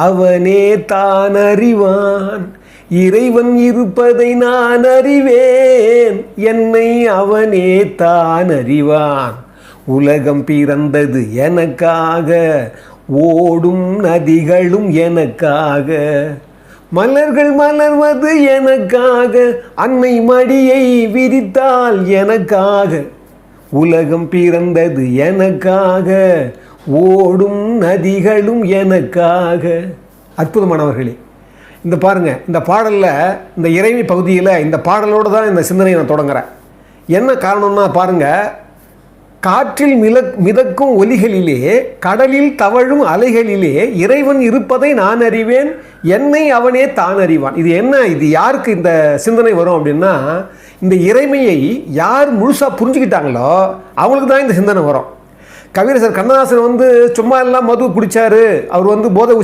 அவனே தான் அறிவான், இறைவன் இருப்பதை நான் அறிவேன், என்னை அவனே தான் அறிவான். உலகம் பிறந்தது எனக்காக, ஓடும் நதிகளும் எனக்காக, மலர்கள் மலர்வது எனக்காக, அன்னை மடியை விரித்தால் எனக்காக. உலகம் பிறந்தது எனக்காக, ஓடும் நதிகளும் எனக்காக. அற்புதமானவர்களே, இந்த பாருங்கள், இந்த பாடலில் இந்த இறைமை பகுதியில் இந்த பாடலோடு தான் இந்த சிந்தனையை நான் தொடங்குறேன். என்ன காரணம்னா பாருங்கள், காற்றில் மிதக்கும் ஒலிகளிலே, கடலில் தவழும் அலைகளிலே இறைவன் இருப்பதை நான் அறிவேன், என்னை அவனே தான் அறிவான். இது என்ன, இது யாருக்கு இந்த சிந்தனை வரும் அப்படின்னா, இந்த இறைமையை யார் முழுசாக புரிஞ்சுக்கிட்டாங்களோ அவங்களுக்கு தான் இந்த சிந்தனை வரும். கவியரசர் கண்ணதாசன் சும்மா எல்லாம் மது குடித்தார், அவர் போதை ஊசி